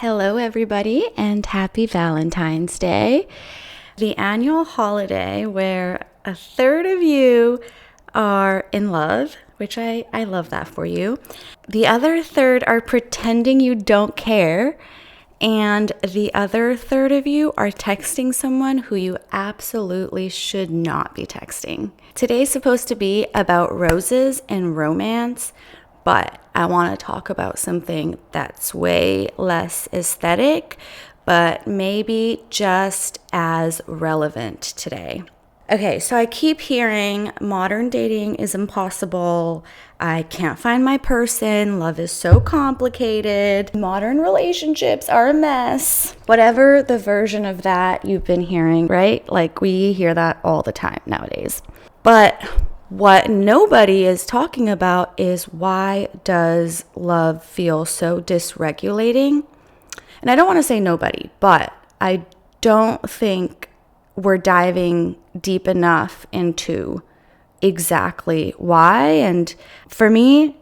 Hello, everybody, and happy Valentine's Day. The annual holiday where a third of you are in love, which I love that for you. The other third are pretending you don't care. And the other third of you are texting someone who you absolutely should not be texting. Today's supposed to be about roses and romance, but I want to talk about something that's way less aesthetic, but maybe just as relevant today. Okay, so I keep hearing modern dating is impossible. I can't find my person. Love is so complicated. Modern relationships are a mess. Whatever the version of that you've been hearing, right? Like we hear that all the time nowadays. But what nobody is talking about is why does love feel so dysregulating? And I don't want to say nobody, but I don't think we're diving deep enough into exactly why. And for me,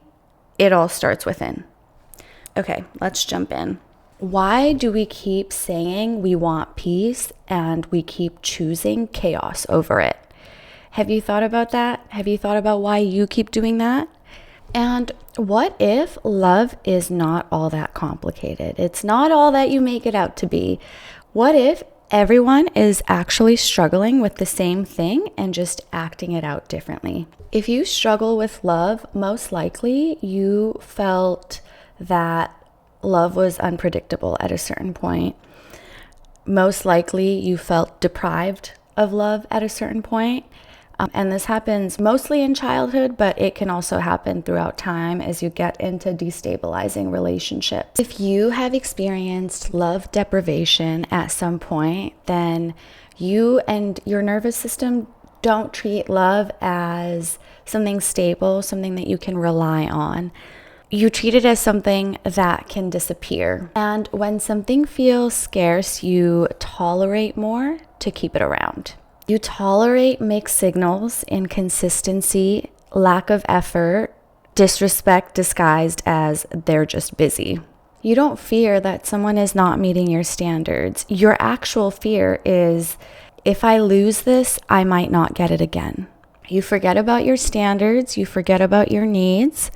it all starts within. Okay, let's jump in. Why do we keep saying we want peace and we keep choosing chaos over it? Have you thought about that? Have you thought about why you keep doing that? And what if love is not all that complicated? It's not all that you make it out to be. What if everyone is actually struggling with the same thing and just acting it out differently? If you struggle with love, most likely you felt that love was unpredictable at a certain point. Most likely you felt deprived of love at a certain point. And this happens mostly in childhood, but it can also happen throughout time as you get into destabilizing relationships. If you have experienced love deprivation at some point, then you and your nervous system don't treat love as something stable, something that you can rely on. You treat it as something that can disappear. And when something feels scarce, you tolerate more to keep it around. You tolerate mixed signals, inconsistency, lack of effort, disrespect disguised as they're just busy. You don't fear that someone is not meeting your standards. Your actual fear is, if I lose this, I might not get it again. You forget about your standards, you forget about your needs,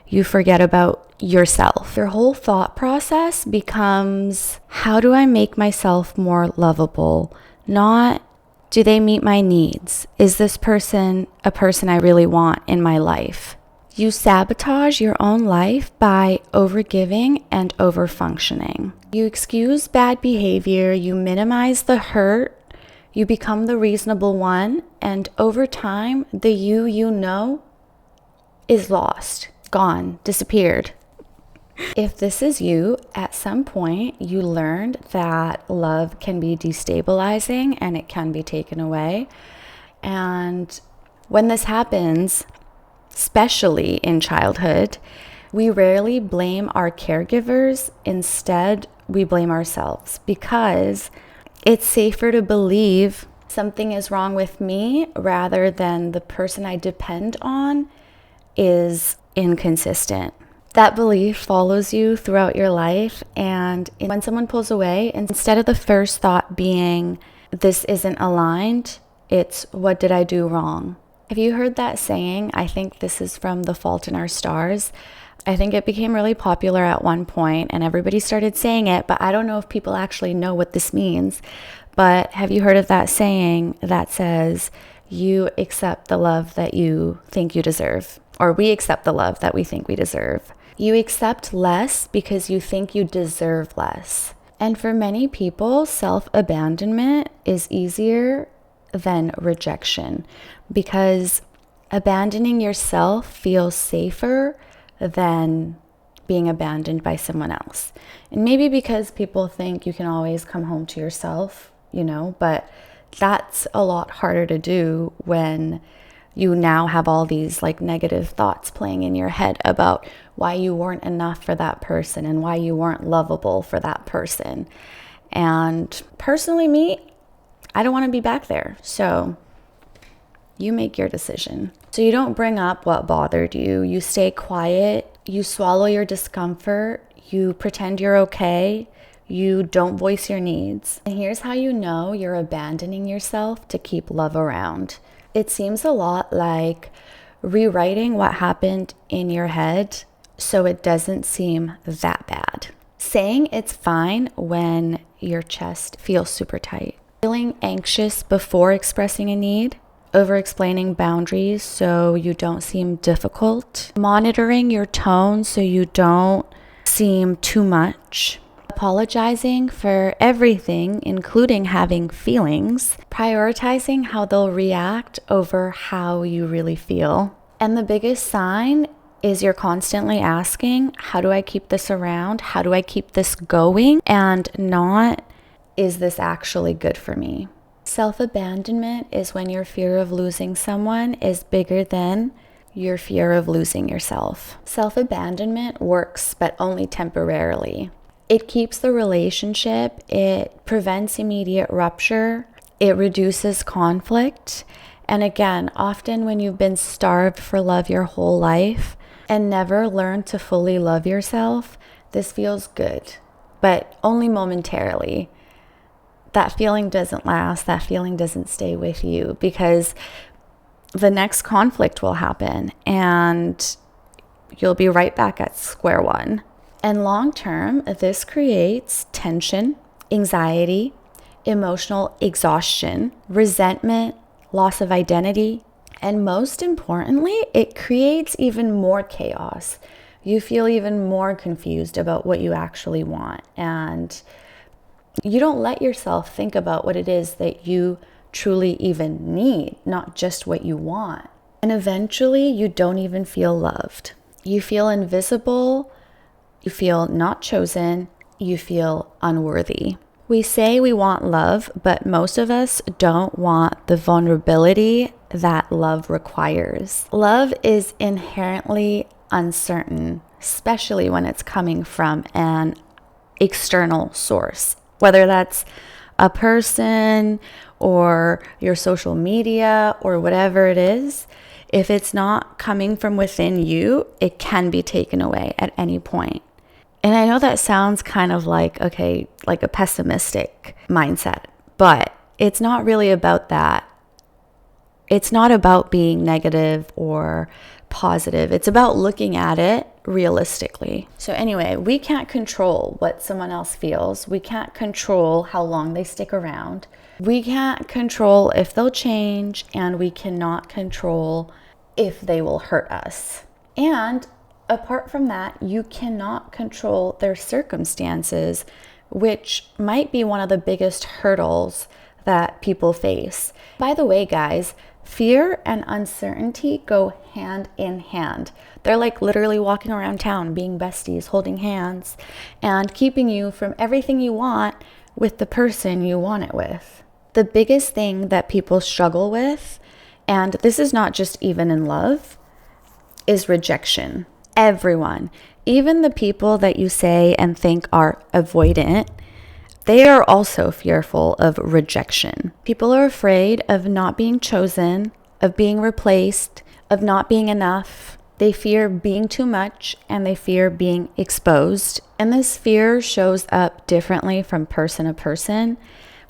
you forget about yourself. Your whole thought process becomes, how do I make myself more lovable? Not, do they meet my needs? Is this person a person I really want in my life? You sabotage your own life by overgiving and overfunctioning. You excuse bad behavior, you minimize the hurt, you become the reasonable one, and over time, the you know is lost, gone, disappeared. If this is you, at some point you learned that love can be destabilizing and it can be taken away. And when this happens, especially in childhood, we rarely blame our caregivers. Instead, we blame ourselves because it's safer to believe something is wrong with me rather than the person I depend on is inconsistent. That belief follows you throughout your life, and when someone pulls away, instead of the first thought being, this isn't aligned, it's, what did I do wrong? Have you heard that saying? I think this is from The Fault in Our Stars. I think it became really popular at one point, and everybody started saying it, but I don't know if people actually know what this means. But have you heard of that saying that says, you accept the love that you think you deserve, or we accept the love that we think we deserve? You accept less because you think you deserve less. And for many people, self-abandonment is easier than rejection because abandoning yourself feels safer than being abandoned by someone else. And maybe because people think you can always come home to yourself, but that's a lot harder to do when you now have all these negative thoughts playing in your head about why you weren't enough for that person and why you weren't lovable for that person. And personally, me, I don't want to be back there. So you make your decision. So you don't bring up what bothered you. You stay quiet. You swallow your discomfort. You pretend you're okay. You don't voice your needs. And here's how you know you're abandoning yourself to keep love around. It seems a lot like rewriting what happened in your head so it doesn't seem that bad. Saying it's fine when your chest feels super tight. Feeling anxious before expressing a need. Over-explaining boundaries so you don't seem difficult. Monitoring your tone so you don't seem too much. Apologizing for everything, including having feelings. Prioritizing how they'll react over how you really feel. And the biggest sign is you're constantly asking, how do I keep this around? How do I keep this going? And not, is this actually good for me? Self-abandonment is when your fear of losing someone is bigger than your fear of losing yourself. Self-abandonment works, but only temporarily. It keeps the relationship, it prevents immediate rupture, it reduces conflict. And again, often when you've been starved for love your whole life and never learned to fully love yourself, this feels good, but only momentarily. That feeling doesn't last, that feeling doesn't stay with you, because the next conflict will happen and you'll be right back at square one. And long term, this creates tension, anxiety, emotional exhaustion, resentment, loss of identity, and most importantly, it creates even more chaos. You feel even more confused about what you actually want, and you don't let yourself think about what it is that you truly even need, not just what you want. And eventually, you don't even feel loved. You feel invisible, you feel not chosen, you feel unworthy. We say we want love, but most of us don't want the vulnerability that love requires. Love is inherently uncertain, especially when it's coming from an external source, whether that's a person or your social media or whatever it is. If it's not coming from within you, it can be taken away at any point. And I know that sounds kind of like, okay, like a pessimistic mindset, but it's not really about that. It's not about being negative or positive. It's about looking at it realistically. So anyway, we can't control what someone else feels. We can't control how long they stick around. We can't control if they'll change, and we cannot control if they will hurt us. And apart from that, you cannot control their circumstances, which might be one of the biggest hurdles that people face. By the way, guys, fear and uncertainty go hand in hand. They're like literally walking around town, being besties, holding hands, and keeping you from everything you want with the person you want it with. The biggest thing that people struggle with, and this is not just even in love, is rejection. Everyone, even the people that you say and think are avoidant, they are also fearful of rejection. People are afraid of not being chosen, of being replaced, of not being enough. They fear being too much, and they fear being exposed. And this fear shows up differently from person to person.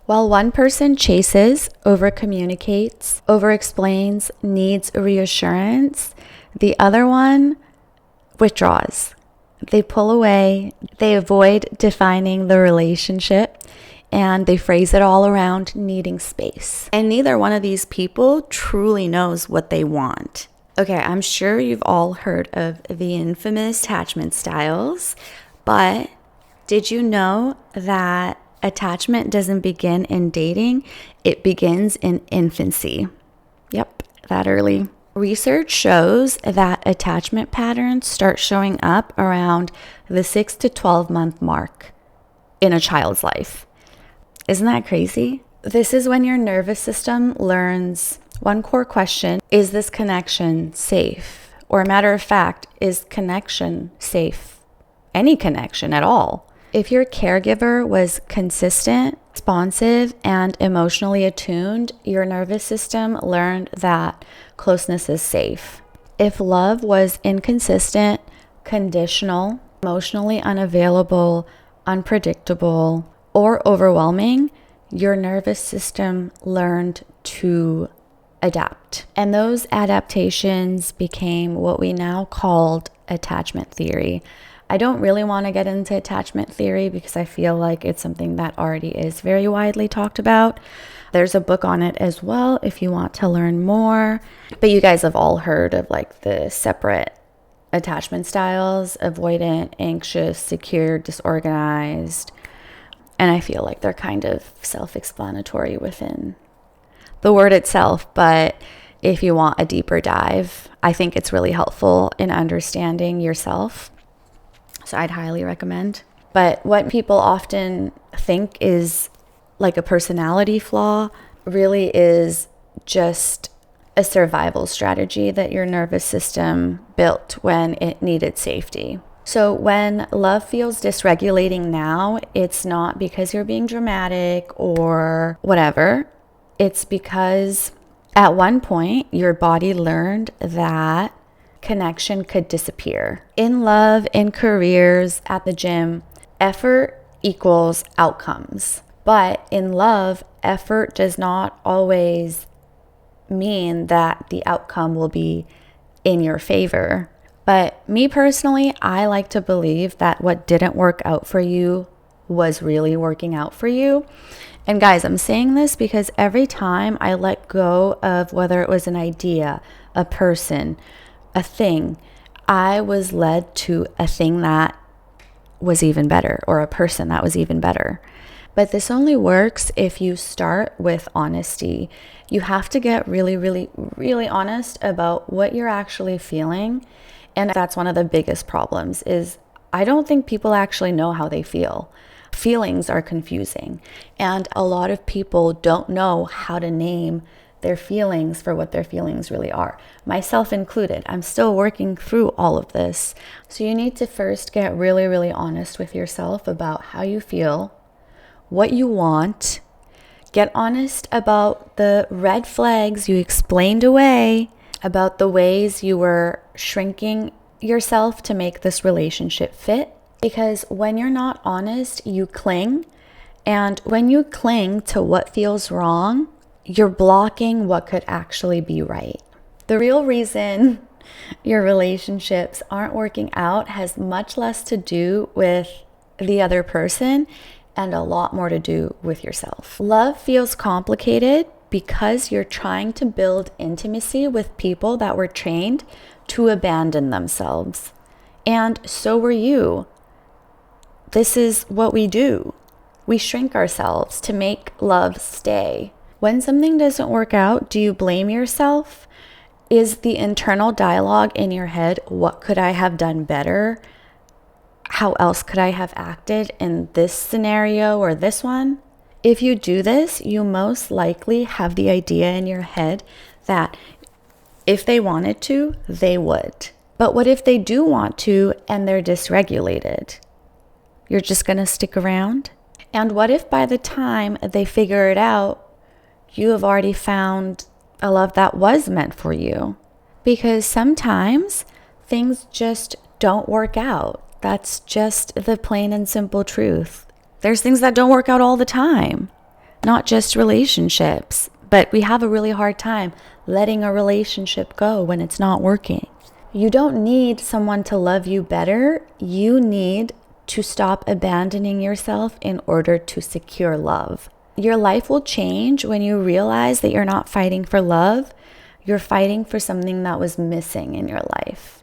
While one person chases, over-communicates, over-explains, needs reassurance, the other one withdraws. They pull away, they avoid defining the relationship, and they phrase it all around needing space. And neither one of these people truly knows what they want. Okay, I'm sure you've all heard of the infamous attachment styles, but did you know that attachment doesn't begin in dating? It begins in infancy. Yep, that early. Research shows that attachment patterns start showing up around the 6 to 12 month mark in a child's life. Isn't that crazy? This is when your nervous system learns one core question: is this connection safe? Or a matter of fact, is connection safe? Any connection at all. If your caregiver was consistent, responsive, and emotionally attuned, your nervous system learned that closeness is safe. If love was inconsistent, conditional, emotionally unavailable, unpredictable, or overwhelming, your nervous system learned to adapt. And those adaptations became what we now called attachment theory. I don't really want to get into attachment theory because I feel like it's something that already is very widely talked about. There's a book on it as well if you want to learn more. But you guys have all heard of like the separate attachment styles: avoidant, anxious, secure, disorganized. And I feel like they're kind of self-explanatory within the word itself. But if you want a deeper dive, I think it's really helpful in understanding yourself. So I'd highly recommend. But what people often think is like a personality flaw really is just a survival strategy that your nervous system built when it needed safety. So when love feels dysregulating now, it's not because you're being dramatic or whatever. It's because at one point your body learned that connection could disappear. In love, in careers, at the gym, effort equals outcomes. But in love, effort does not always mean that the outcome will be in your favor. But me personally, I like to believe that what didn't work out for you was really working out for you. And guys, I'm saying this because every time I let go of whether it was an idea, a person, a thing, I was led to a thing that was even better, or a person that was even better. But this only works if you start with honesty. You have to get really, really, really honest about what you're actually feeling. And that's one of the biggest problems is I don't think people actually know how they feel. Feelings are confusing. And a lot of people don't know how to name their feelings for what their feelings really are. Myself included. I'm still working through all of this. So you need to first get really, really honest with yourself about how you feel, what you want. Get honest about the red flags you explained away, about the ways you were shrinking yourself to make this relationship fit. Because when you're not honest, you cling. And when you cling to what feels wrong, you're blocking what could actually be right. The real reason your relationships aren't working out has much less to do with the other person and a lot more to do with yourself. Love feels complicated because you're trying to build intimacy with people that were trained to abandon themselves. And so were you. This is what we do. We shrink ourselves to make love stay. When something doesn't work out, do you blame yourself? Is the internal dialogue in your head, what could I have done better? How else could I have acted in this scenario or this one? If you do this, you most likely have the idea in your head that if they wanted to, they would. But what if they do want to and they're dysregulated? You're just going to stick around? And what if by the time they figure it out, you have already found a love that was meant for you? Because sometimes things just don't work out. That's just the plain and simple truth. There's things that don't work out all the time, not just relationships. But we have a really hard time letting a relationship go when it's not working. You don't need someone to love you better. You need to stop abandoning yourself in order to secure love. Your life will change when you realize that you're not fighting for love. You're fighting for something that was missing in your life.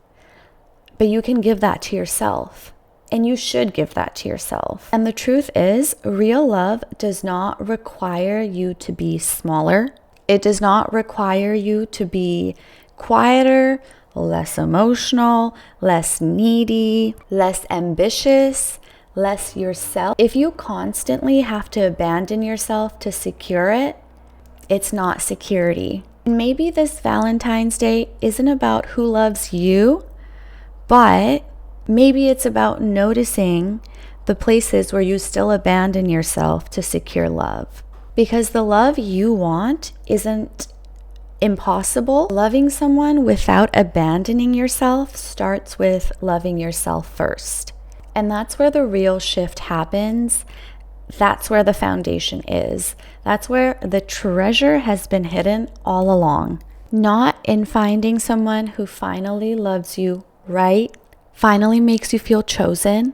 But you can give that to yourself. And you should give that to yourself. And the truth is, real love does not require you to be smaller. It does not require you to be quieter, less emotional, less needy, less ambitious, less yourself. If you constantly have to abandon yourself to secure it, it's not security. And maybe this Valentine's Day isn't about who loves you, but maybe it's about noticing the places where you still abandon yourself to secure love. Because the love you want isn't impossible. Loving someone without abandoning yourself starts with loving yourself first. And that's where the real shift happens. That's where the foundation is. That's where the treasure has been hidden all along. Not in finding someone who finally loves you right, finally makes you feel chosen.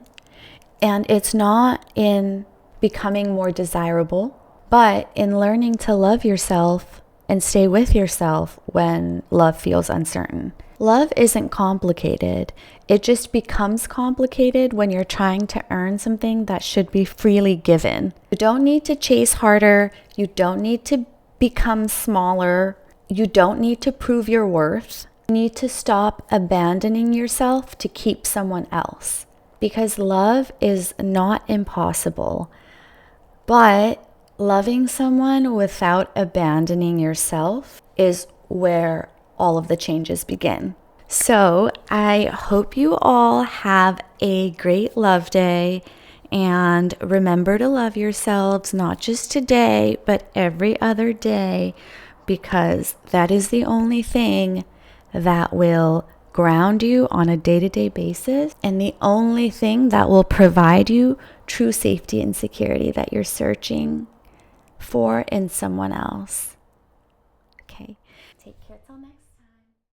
And it's not in becoming more desirable, but in learning to love yourself and stay with yourself when love feels uncertain. Love isn't complicated. It just becomes complicated when you're trying to earn something that should be freely given. You don't need to chase harder. You don't need to become smaller. You don't need to prove your worth. You need to stop abandoning yourself to keep someone else. Because love is not impossible. But loving someone without abandoning yourself is where all of the changes begin. So I hope you all have a great love day, and remember to love yourselves, not just today, but every other day, because that is the only thing that will ground you on a day-to-day basis, and the only thing that will provide you true safety and security that you're searching for in someone else. Okay, take care till next